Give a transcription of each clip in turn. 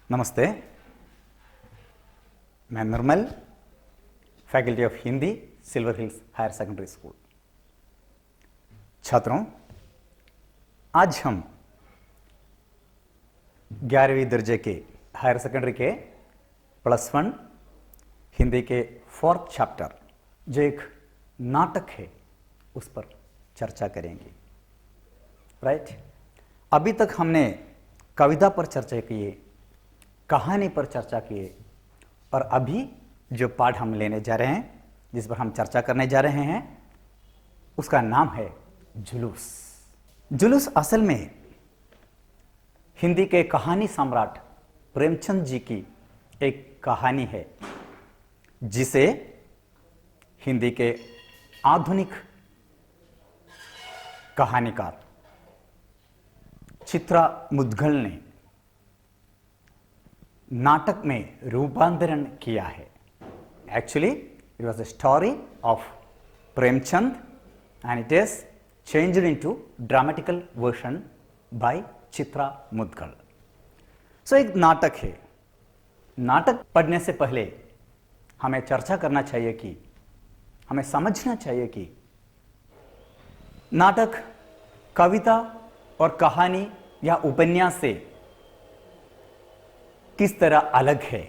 नमस्ते, मैं Nirmal, faculty of Hindi, Silver Hills Higher Secondary School. छात्रों, आज हम 11वीं दर्जे के हायर सेकेंडरी के +1 हिंदी के 4th चैप्टर जो एक नाटक है उस पर चर्चा करेंगे। राइट? अभी तक हमने कविता पर चर्चा की है, कहानी पर चर्चा की है, और अभी जो पाठ हम लेने जा रहे हैं, जिस पर हम चर्चा करने जा रहे हैं, उसका नाम है जुलूस। जुलूस असल में हिंदी के कहानी सम्राट प्रेमचंद जी की एक कहानी है, जिसे हिंदी के आधुनिक कहानीकार चित्रा मुद्गल ने नाटक में रूपांतरण किया है। Actually it was a story of Premchand and it is changed into dramatical version by Chitra Mudgal. So एक नाटक है। नाटक पढ़ने से पहले हमें चर्चा करना चाहिए कि हमें समझना चाहिए कि नाटक कविता और कहानी या उपन्यास से किस तरह अलग है,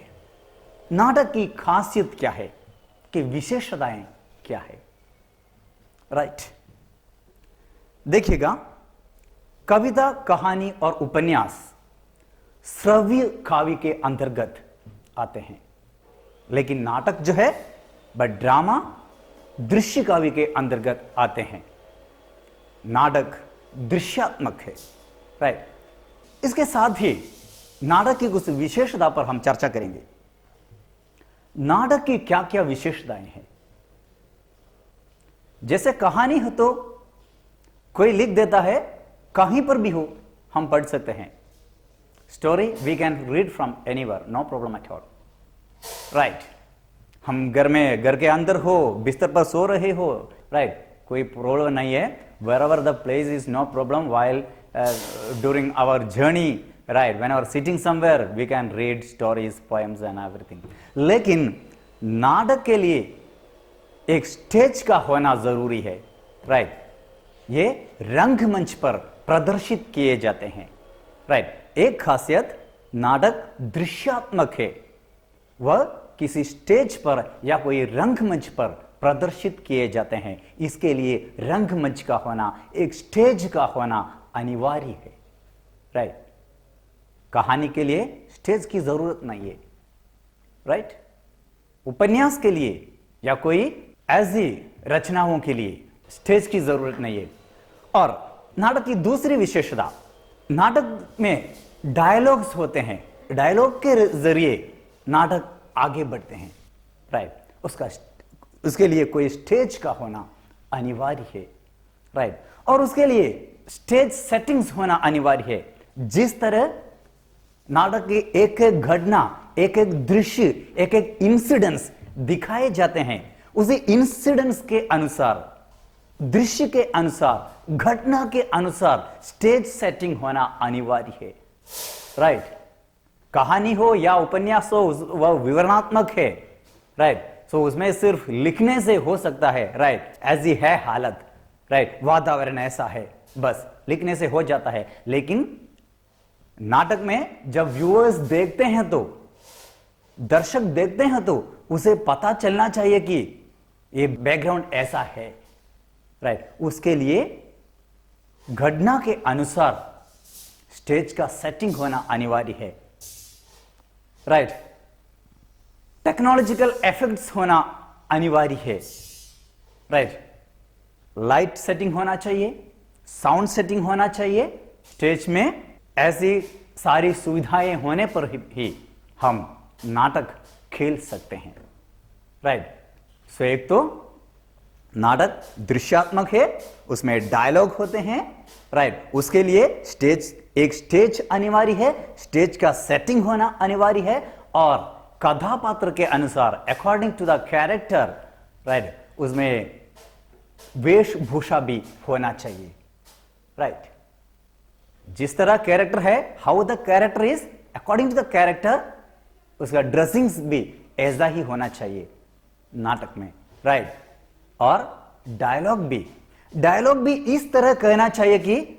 नाटक की खासियत क्या है, कि विशेषताएं क्या है। राइट? देखिएगा, कविता, कहानी और उपन्यास श्रव्य काव्य के अंतर्गत आते हैं, लेकिन नाटक जो है वह ड्रामा, दृश्य काव्य के अंतर्गत आते हैं। नाटक दृश्यात्मक है। राइट? इसके साथ ही नाटक की कुछ विशेषता पर हम चर्चा करेंगे। नाटक की क्या क्या विशेषताएं हैं। जैसे कहानी हो तो कोई लिख देता है, कहीं पर भी हो हम पढ़ सकते हैं। Story we can read from anywhere, no problem at all. Right? हम घर के अंदर हो, बिस्तर पर सो रहे हो, राइट, कोई प्रॉब्लम नहीं है। wherever the place is no problem while during our journey, right, when we are sitting somewhere we can read stories, poems and everything. लेकिन नाटक के लिए एक स्टेज का होना जरूरी है। राइट? ये रंगमंच पर प्रदर्शित किए जाते हैं। राइट? एक खासियत, नाटक दृश्यात्मक है, वह किसी स्टेज पर या कोई रंगमंच पर प्रदर्शित किए जाते हैं। इसके लिए रंगमंच का होना, एक स्टेज का होना अनिवार्य है। राइट? कहानी के लिए स्टेज की जरूरत नहीं है। राइट? उपन्यास के लिए या कोई ऐसी रचनाओं के लिए स्टेज की जरूरत नहीं है। और नाटक की दूसरी विशेषता, नाटक में डायलॉग्स होते हैं। डायलॉग के जरिए नाटक आगे बढ़ते हैं। राइट? उसके लिए कोई स्टेज का होना अनिवार्य है। राइट? और उसके लिए स्टेज सेटिंग्स होना अनिवार्य है। जिस तरह नाटक की एक एक घटना, एक एक दृश्य, एक एक इंसिडेंस दिखाए जाते हैं, उसी इंसिडेंस के अनुसार, दृश्य के अनुसार, घटना के अनुसार स्टेज सेटिंग होना अनिवार्य है। राइट? कहानी हो या उपन्यास हो, वह विवरणात्मक है। राइट? सो उसमें सिर्फ लिखने से हो सकता है। राइट? ऐसी है हालत, राइट, वातावरण ऐसा है, बस लिखने से हो जाता है। लेकिन नाटक में जब व्यूअर्स देखते हैं, तो दर्शक देखते हैं, तो उसे पता चलना चाहिए कि ये बैकग्राउंड ऐसा है। राइट? उसके लिए घटना के अनुसार स्टेज का सेटिंग होना अनिवार्य है। राइट? टेक्नोलॉजिकल इफेक्ट्स होना अनिवार्य है। राइट? लाइट सेटिंग होना चाहिए, साउंड सेटिंग होना चाहिए। स्टेज में ऐसी सारी सुविधाएं होने पर ही हम नाटक खेल सकते हैं। राइट? सो एक तो नाटक दृश्यात्मक है, उसमें डायलॉग होते हैं। राइट? उसके लिए एक स्टेज अनिवार्य है, स्टेज का सेटिंग होना अनिवार्य है, और कथापात्र के अनुसार, according to the character, right, उसमें वेशभूषा भी होना चाहिए। राइट? जिस तरह कैरेक्टर है, how the character is according to the character उसका ड्रेसिंग्स भी ऐसा ही होना चाहिए नाटक में, राइट। और डायलॉग भी इस तरह कहना चाहिए कि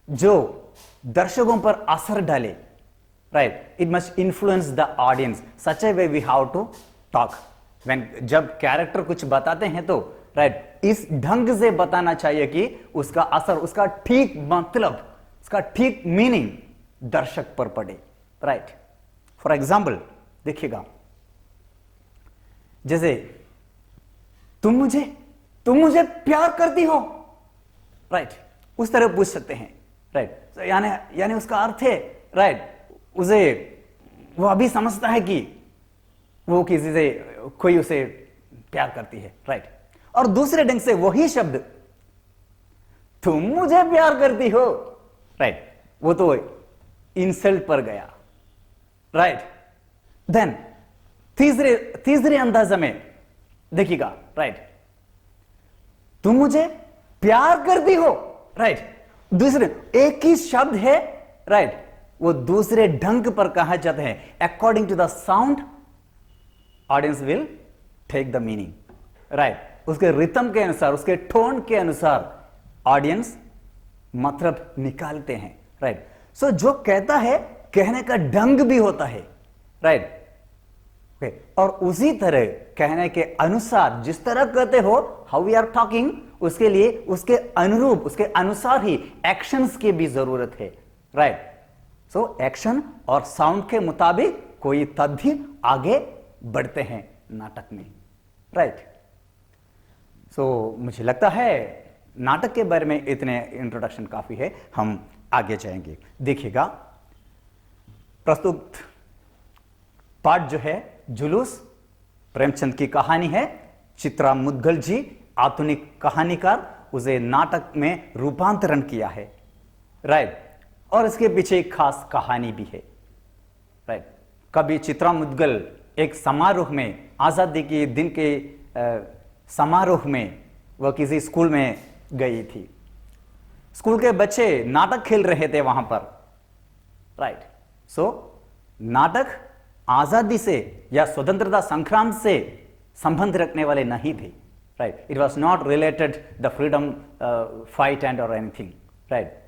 जो दर्शकों पर असर डाले, right. It must influence the audience such a way we have to talk when, जब कैरेक्टर कुछ बताते हैं तो राइट इस ढंग से बताना चाहिए कि उसका असर, उसका ठीक मतलब, उसका ठीक मीनिंग दर्शक पर पड़े, राइट। फॉर एग्जाम्पल देखिएगा, जैसे तुम मुझे प्यार करती हो, राइट, उस तरह पूछ सकते हैं, राइट। यानी उसका अर्थ है, राइट, उसे वो अभी समझता है कि वो किसी से, कोई उसे प्यार करती है, राइट। और दूसरे ढंग से वही शब्द तुम मुझे प्यार करती हो, राइट, वो तो इंसल्ट पर गया, राइट। देन तीसरे अंदाज में देखिएगा, राइट, तुम मुझे प्यार करती हो, राइट, दूसरे एक ही शब्द है, राइट, वो दूसरे ढंग पर कहा जाता है। According to the sound audience will take the meaning, right. उसके रिथम के अनुसार, उसके टोन के अनुसार ऑडियंस मतलब निकालते हैं, राइट। सो जो कहता है कहने का ढंग भी होता है, राइट, और उसी तरह कहने के अनुसार जिस तरह कहते हो, हाउ वी आर टॉकिंग, उसके लिए उसके अनुरूप, उसके अनुसार ही एक्शंस की भी जरूरत है, राइट। सो एक्शन और साउंड के मुताबिक कोई तब भी आगे बढ़ते हैं नाटक में, राइट। सो मुझे लगता है नाटक के बारे में इतने इंट्रोडक्शन काफी है, हम आगे जाएंगे। देखिएगा, प्रस्तुत पाठ जो है जुलूस, प्रेमचंद की कहानी है। चित्रा मुद्गल जी आधुनिक कहानीकार, उसे नाटक में रूपांतरण किया है, राइट। और इसके पीछे एक खास कहानी भी है, राइट। कभी चित्रा मुद्गल एक समारोह में, आजादी के दिन के समारोह में वह किसी स्कूल में गई थी। स्कूल के बच्चे नाटक खेल रहे थे वहां पर, राइट। सो नाटक आजादी से या स्वतंत्रता संग्राम से संबंध रखने वाले नहीं थे, right. It was not related the freedom fight and और anything, right.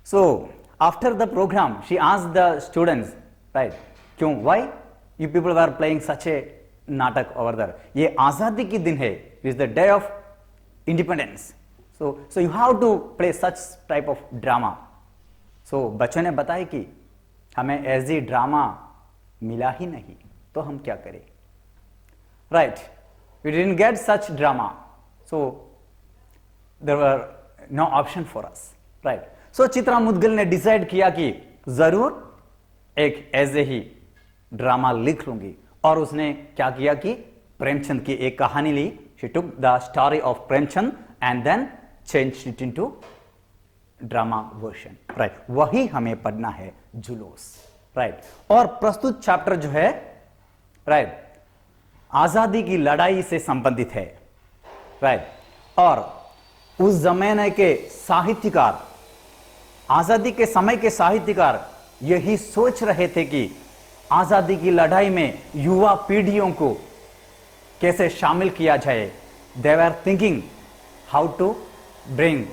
So after the program she asked the students, right, क्यों, why you people are playing such a नाटक ओवर दर, ये आजादी की दिन है, it is the day of independence, so you have to play such type of drama. So बच्चों ने बताया कि हमें ऐसी ड्रामा मिला ही नहीं, तो हम क्या करें, right. We didn't get such drama, so there were no option for us, right. So Chitra Mudgal ने डिसाइड किया कि जरूर एक ऐसे ही ड्रामा लिख लूंगी, और उसने क्या किया कि प्रेमचंद की एक कहानी ली। She took the story of Premchand and then changed it into drama version, right. वही हमें पढ़ना है, जुलूस, राइट। और प्रस्तुत चैप्टर जो है, राइट, आजादी की लड़ाई से संबंधित है, राइट। और उस जमाने के साहित्यकार, आजादी के समय के साहित्यकार यही सोच रहे थे कि आजादी की लड़ाई में युवा पीढ़ियों को कैसे शामिल किया जाए। They were thinking how to bring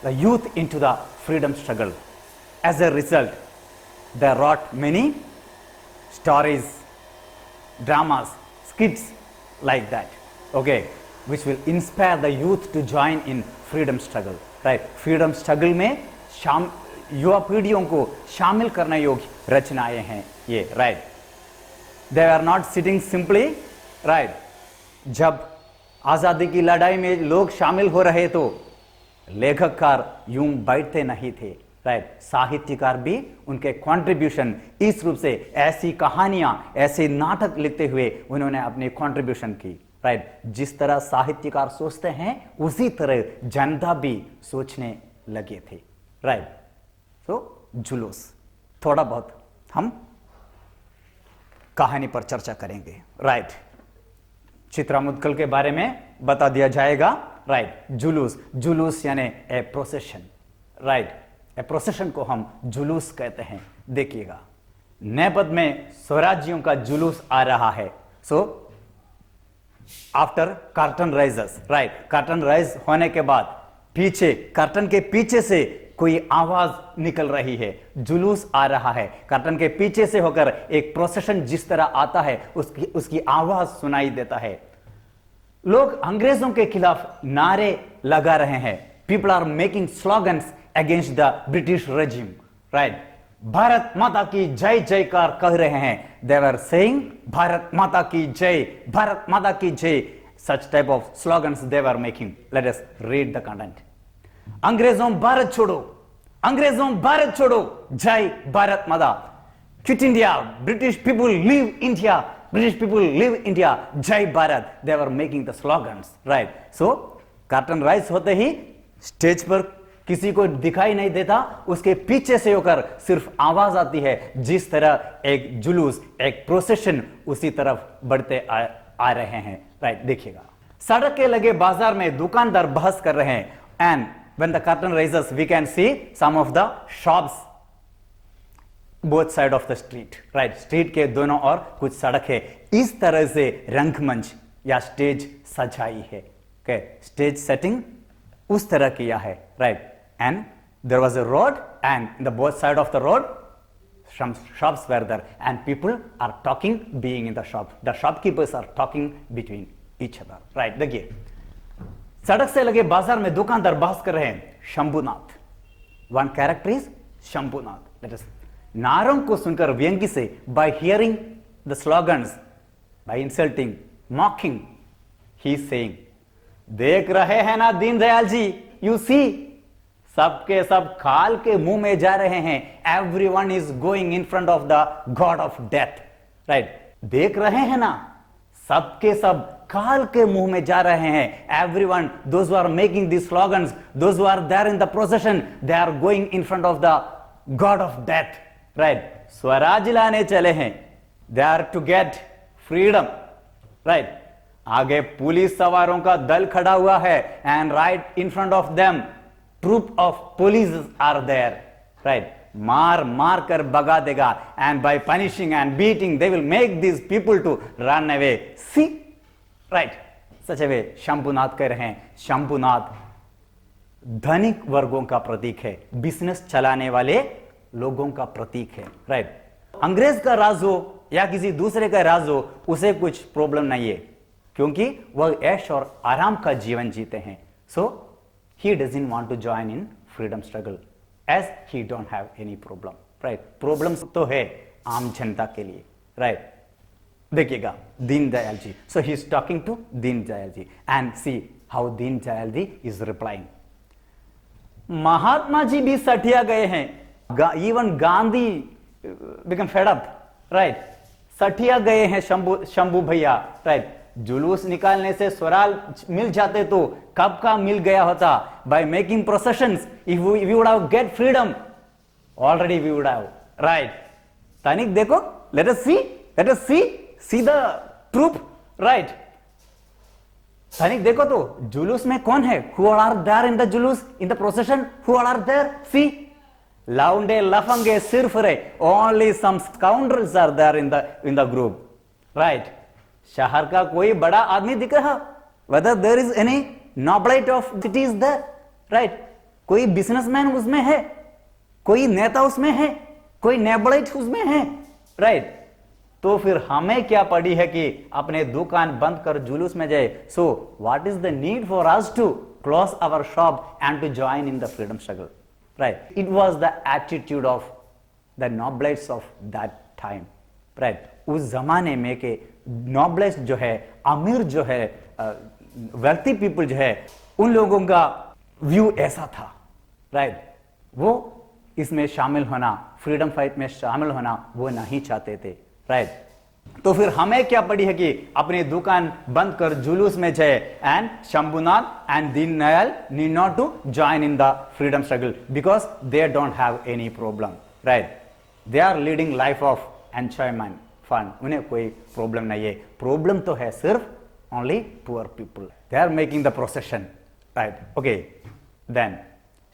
the youth into the freedom struggle. As a result they wrote many stories, dramas, skits like that, okay, which will inspire the youth to join in freedom struggle, right। freedom struggle में युवा पीढ़ियों को शामिल करने योग्य रचनाएं हैं ये, right. they are not sitting simply, right। जब आजादी की लड़ाई में लोग शामिल हो रहे तो लेखककार यूं बैठते नहीं थे, राइट। साहित्यकार भी उनके कंट्रीब्यूशन इस रूप से, ऐसी कहानियां, ऐसे नाटक लिखते हुए उन्होंने अपनी कंट्रीब्यूशन की, राइट। जिस तरह साहित्यकार सोचते हैं उसी तरह जनता भी सोचने लगे थे, राइट। तो जुलूस, थोड़ा बहुत हम कहानी पर चर्चा करेंगे, राइट। चित्रा मुद्गल के बारे में बता दिया जाएगा, राइट। जुलूस यानी ए प्रोसेशन, राइट। ए प्रोसेशन को हम जुलूस कहते हैं, देखिएगा, नेपथ में स्वराज्यों का जुलूस आ रहा है। So after curtain rises, right, curtain rise होने के बाद पीछे, कर्टन के पीछे से कोई आवाज निकल रही है, जुलूस आ रहा है। कर्टन के पीछे से होकर एक प्रोसेशन जिस तरह आता है, उसकी आवाज सुनाई देता है। लोग अंग्रेजों के खिलाफ नारे लगा रहे हैं। People are making slogans against the British regime, right. Bharat Mata की जय जयकार कह रहे हैं। दे वर सेइंग भारत माता की जय, भारत माता की जय। Such type of slogans they were making. Let us read the content. अंग्रेजों भारत छोड़ो, अंग्रेजों भारत छोड़ो, जय Bharat Mata. Quit India, British people leave India, British people leave India, जय Bharat. They were making the slogans, right. So curtain raise होते ही stage पर किसी को दिखाई नहीं देता, उसके पीछे से होकर सिर्फ आवाज आती है। जिस तरह एक जुलूस, एक प्रोसेशन उसी तरफ बढ़ते आ रहे हैं, राइट। देखिएगा, सड़क के लगे बाजार में दुकानदार बहस कर रहे हैं। And when the curtain rises, we can see some of the shops both side of the street, right। street के दोनों ओर कुछ सड़क है। इस तरह से रंगमंच या स्टेज सजाई है, okay? स्टेज सेटिंग उस तरह किया है, right। and there was a road, and in the both side of the road some shops were there, and people are talking being in the shop, the shopkeepers are talking between each other, right। देखिए, सड़क से लगे बाजार में दुकानदार बहस कर रहे हैं। Shambhunath, one character is Shambhunath. Let us, नारों को सुनकर व्यंग्य से, by hearing the slogans, by insulting, mocking, he is saying, देख रहे हैं ना दीनदयाल जी, यू सी, सबके सब खाल के मुंह में जा रहे हैं। Everyone is going in front of the god of death, right. देख रहे हैं ना, सबके सब काल के मुंह में जा रहे हैं। Everyone, those who are making this slogans, those who are there in the procession, they are going in front of the god of death, right. Swaraj लाने चले हैं, they are to get freedom, right. आगे police सवारों का दल खड़ा हुआ है, and right in front of them troop of police are there, right. मार मार कर भगा देगा, and by punishing and beating they will make this people to run away, see, right. Such way Shambhunath कह रहे हैं। शंभुनाथ धनिक वर्गों का प्रतीक है, बिजनेस चलाने वाले लोगों का प्रतीक है, राइट। अंग्रेज का राज हो या किसी दूसरे का राज हो, उसे कुछ प्रॉब्लम नहीं है, क्योंकि वह ऐश और आराम का जीवन जीते हैं। So he doesn't want to join in freedom struggle as he don't have any problem, right. Problems तो है आम जनता के लिए, राइट। देखिएगा, Deendayal ji, so he is talking to Deendayal ji, and see how Deendayal ji is replying. Mahatma ji भी सठिया गए हैं, even Gandhi become fed up, right. सठिया गए हैं शंभू भैया, राइट। जुलूस निकालने से स्वराज मिल जाते तो कब का मिल गया होता। By making processions, if we would have get freedom, already we would have, right. तनिक देखो, let us see see the troop, right। तनिक देखो तो जुलूस में कौन है? who are there in the जुलूस, in the procession, who are there? see, लाउंडे लफंगे सिर्फ रे, only some scoundrels are there in the group, right। शहर का कोई बड़ा आदमी दिख रहा, whether there is any nobility of city is there, right। कोई बिजनेसमैन उसमें है, कोई नेता उसमें है, कोई नेबलाइट उसमें है, राइट। तो फिर हमें क्या पड़ी है कि अपने दुकान बंद कर जुलूस में जाए। So what is the need for us to close our shop and to join in the freedom struggle, right. It was the attitude of the nobles of that time, right. उस जमाने में के नॉबलेट्स जो है, अमीर जो है, वेल्थी पीपल जो है, उन लोगों का व्यू ऐसा था, राइट। वो इसमें शामिल होना, फ्रीडम फाइट में शामिल होना वो नहीं चाहते थे, राइट। तो फिर हमें क्या पड़ी है कि अपनी दुकान बंद कर जुलूस में जाए, and Shambhunath and Deendayal need not to join in the freedom struggle because they don't have any problem, right. They are leading life of enjoyment, fun, उन्हें कोई प्रॉब्लम नहीं है। प्रॉब्लम तो है सिर्फ only poor people, they are making the procession, right. Okay, then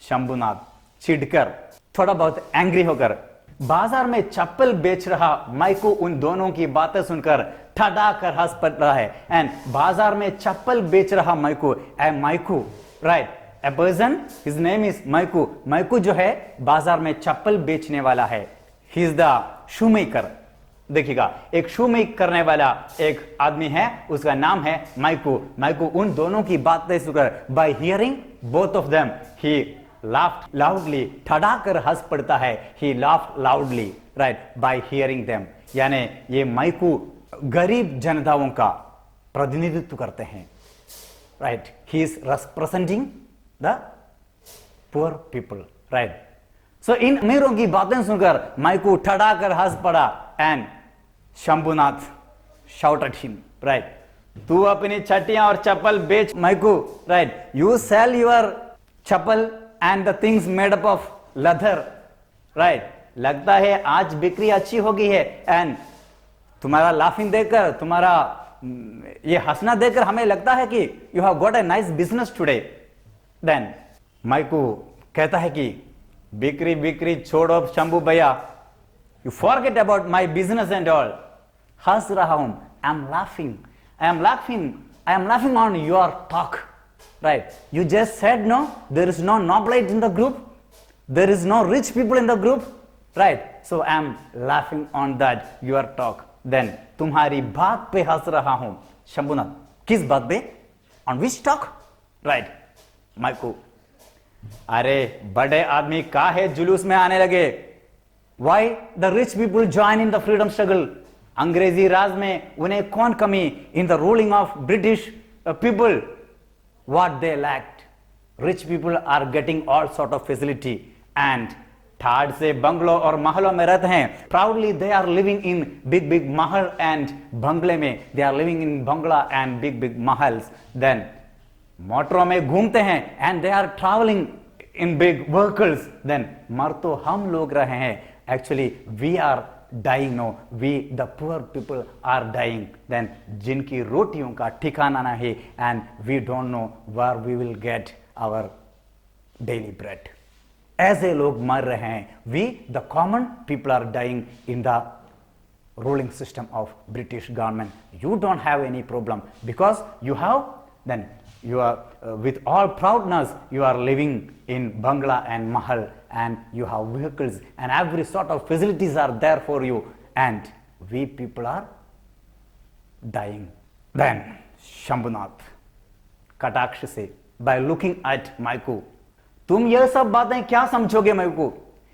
Shambhunath चिढ़कर, थोड़ा बहुत एंग्री होकर बाजार में चप्पल बेच रहा माइको उन दोनों की बातें सुनकर ठड़ा कर हंस पड़ रहा है। एंड बाजार में चप्पल बेच रहा Maiko, a Maiko, right, a person, his name is Maiko. Maiko जो है बाजार में चप्पल बेचने वाला है। He is the shoe maker. देखिएगा, एक शू मेक करने वाला एक आदमी है, उसका नाम है माइको। माइको उन दोनों की बातें सुनकर, bye hearing both of them, he laughed loudly, ठड़ा कर हंस पड़ता है। he laughed loudly, right, by hearing them। यानी ये माइको गरीब जनताओं का प्रतिनिधित्व करते हैं, right, he is representing the poor people, right। so इन अमीरों की बातें सुनकर माइको ठड़ा कर हंस पड़ा। and Shambhunath shouted him, right, तू अपनी छटियां और चप्पल बेच Maiko, right, you sell your chappal and the things made up of leather, right, लगता है आज बिक्री अच्छी हो गई है। and तुम्हारा लाफिंग देखकर, तुम्हारा ये हंसना देखकर हमें लगता है कि you have got a nice business today। then Maiko कहता है कि बिक्री बिक्री छोड़ो शंभू भैया, you forget about my business and all। हंस रहा हूं, I am laughing on your talk, right, you just said no, there is no nobility in the group, there is no rich people in the group, right, so I am laughing on that your talk। then तुम्हारी बात पे हंस रहा हूं। शंभुनाथ, किस बात पे? on which talk, right, Maiko, अरे बड़े आदमी काहे जुलूस में आने लगे? why the rich people join in the freedom struggle? अंग्रेजी राज में उन्हें कौन कमी? in the ruling of British people, what they lacked, rich people are getting all sort of facility and ठाड़ से बंगलों और महलों में रहते हैं। proudly they are living in big Mahal and बंगले में, they are living in Bangla and big महल्स। then मोटरों में घूमते हैं and they are traveling in big vehicles। then मर तो हम लोग रहे हैं, actually we are dying, no, we the poor people are dying। then जिनकी रोटियों का ठिकाना नहीं and we don't know where we will get our daily bread। ऐसे लोग मर रहे हैं। we the common people are dying in the ruling system of British government। you don't have any problem because you have, then you are with all proudness you are living in bangla and mahal and you have vehicles and every sort of facilities are there for you and we people are dying। then Shambhunath कटाक्ष से, by looking at micro, तुम ये सब बातें क्या समझोगे Maiko?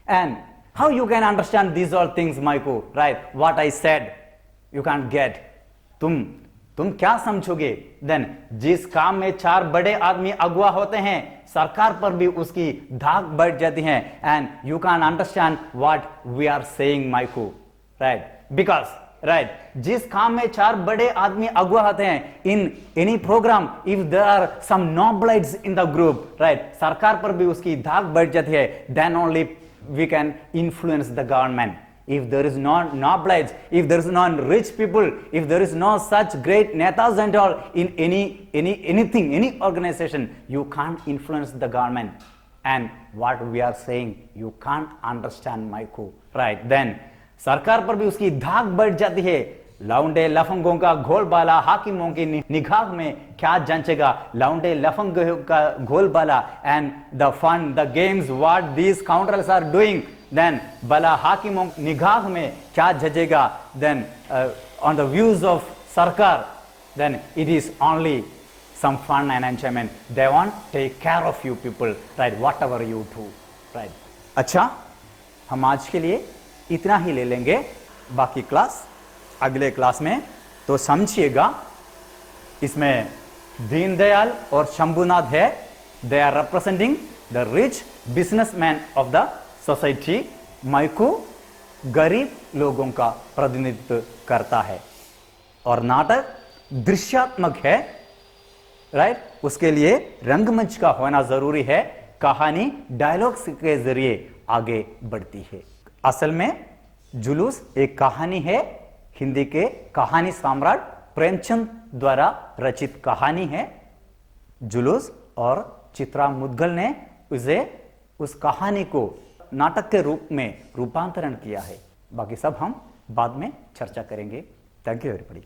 and how you can understand these all things Maiko, right, what I said you can't get। तुम क्या समझोगे? then जिस काम में चार बड़े आदमी अगुआ होते हैं, सरकार पर भी उसकी धाक बढ़ जाती है। and you can't understand what we are saying Maiko, right, because right, जिस काम में चार बड़े आदमी अगुआ होते हैं, in any program if there are some nobilities in the group, right, सरकार पर भी उसकी धाक बढ़ जाती है, then only we can influence the government। if there is no nobilities, if there is no rich people, if there is no such great netas and all in anything, any organization, you can't influence the government। and what we are saying you can't understand Maiko, right, then सरकार पर भी उसकी धाक बढ़ जाती है। लौंडे लफंगों का घोलबाला हाकिमों की निगाह में क्या जंचेगा? लौंडे लफंगों का घोलबाला and the fun, the games what these scoundrels are doing, then भला हाकिमों निगाह में क्या जचेगा? then on the views of सरकार, then it is only some fun and enjoyment, they won't take care of you people, right, whatever you do, right। अच्छा, हम आज के लिए इतना ही ले लेंगे, बाकी क्लास अगले क्लास में। तो समझिएगा, इसमें दीनदयाल और शंभुनाथ है, they are representing the rich businessman of the society. Maiko गरीब लोगों का प्रतिनिधित्व करता है और नाटक दृश्यात्मक है, राइट, उसके लिए रंगमंच का होना जरूरी है। कहानी डायलॉग्स के जरिए आगे बढ़ती है। असल में जुलूस एक कहानी है, हिंदी के कहानी सम्राट प्रेमचंद द्वारा रचित कहानी है जुलूस, और चित्रा मुद्गल ने उस कहानी को नाटक के रूप में रूपांतरण किया है। बाकी सब हम बाद में चर्चा करेंगे। Thank you everybody.